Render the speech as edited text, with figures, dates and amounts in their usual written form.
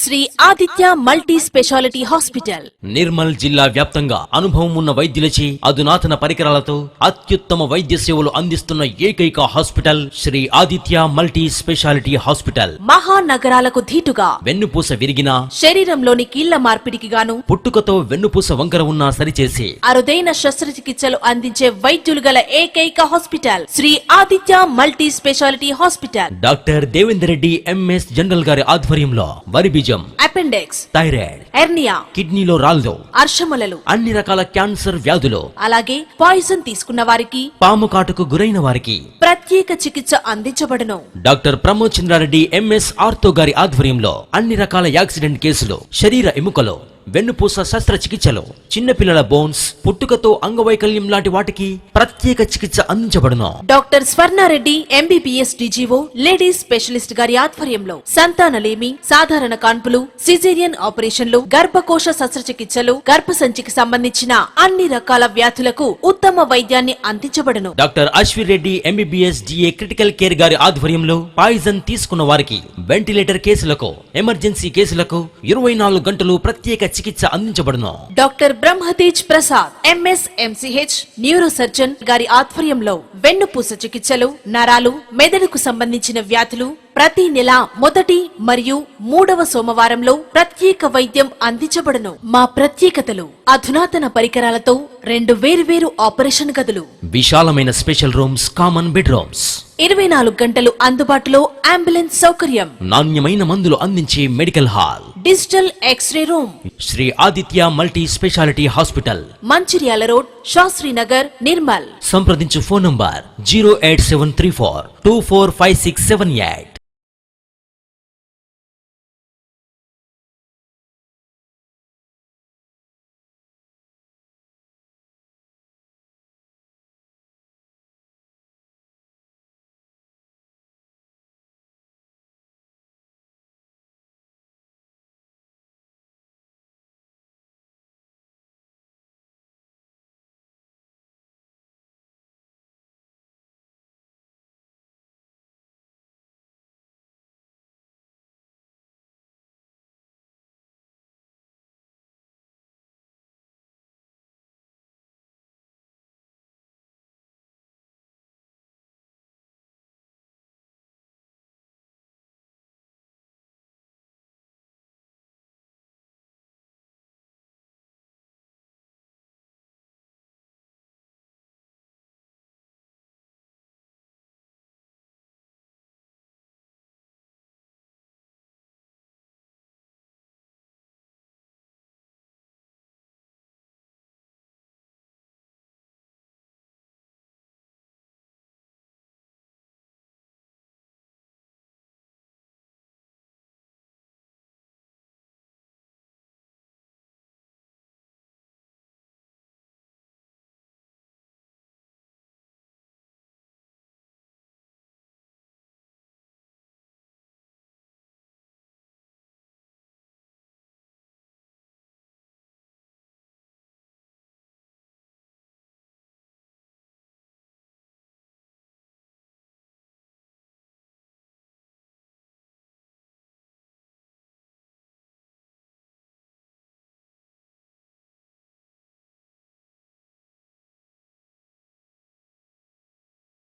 Shri Aditya multi speciality hospital Nirmal జిల్లా వ్యాప్తంగా అనుభవం ఉన్న వైద్యులచే అధునాతన పరికరాలతో అత్యుత్తమ వైద్య సేవలు అందిస్తున్న ఏకైక hospital Shri Aditya multi speciality hospital. మహానగరాలకు ధీటుగా వెన్నుపూస విరిగిన, శరీరంలోని కీళ్ల మార్పిడికి గాను, పుట్టుకతో వెన్నుపూస వంకర ఉన్నా సరిచేసి అరుదైన శస్త్రచికిత్సలు అందించే వైద్యులు గల ఏకైక hospital Shri Aditya multi speciality hospital. Doctor Devender Reddy MS general గారి ఆధ్వర్యంలో వరి బీజం, అపెండిక్స్, థైరాయిడ్, హెర్నియా, కిడ్నీలో రాళ్ళు, అర్షములలు, అన్ని రకాల క్యాన్సర్ వ్యాధులు, అలాగే పాయిజన్ తీసుకున్న వారికి, పాము కాటుకు గురైన వారికి ప్రత్యేక చికిత్స అందించబడును. Doctor Pramod Chandrareddy MS ortho గారి ఆధ్వర్యంలో అన్ని రకాల యాక్సిడెంట్ కేసులు, శరీర ఎముకలు, వెన్నుపూస శస్త్రచికిత్సలు, చిన్నపిల్లల బోన్స్, పుట్టుకతో అంగవైకల్యం లాంటి వాటికి ప్రత్యేక చికిత్స అందించబడును. Doctor Swarnareddy MBBS DGO ladies specialist గారి ఆధ్వర్యంలో సంతానలేమి, సాధారణ కాన్పులు, సిజేరియన్ ఆపరేషన్లు, గర్భకోశ శస్త్రచికిత్సలు, గర్భసంచికి సంబంధించిన అన్ని రకాల వ్యాధులకు ఉత్తమ వైద్యాన్ని అందించబడును. Doctor Ashwir Reddy MBBS DA critical care గారి ఆధ్వర్యంలో పాయిజన్ తీసుకున్న వారికి, వెంటిలేటర్ కేసులకు, ఎమర్జెన్సీ కేసులకు 24 గంటలు ప్రత్యేక చికిత్స అందించబడును. Doctor Brahmatej Prasad MS MCh neuro surgeon గారి ఆధ్వర్యంలో వెన్నుపూస చికిత్సలు, నరాలు, మెదడుకు సంబంధించిన వ్యాధులు ప్రతి నెల మొదటి మరియు 3వ సోమవారంలో ప్రత్యేక వైద్యం అందించబడును. మా ప్రత్యేకతలు: అధునాతన పరికరాలతో 2 వేర్వేరు ఆపరేషన్ గదులు, విశాలమైన స్పెషల్ రూమ్స్, కామన్ బెడ్రూమ్స్, 24 గంటలు అందుబాటులో అంబులెన్స్ సౌకర్యం, నాణ్యమైన మందులు అందించే medical hall, digital x ray room. Shri Aditya multi speciality hospital, Mancherial road, Shastrinagar, Nirmal. సంప్రదించు ఫోన్ నంబర్ 08734245678.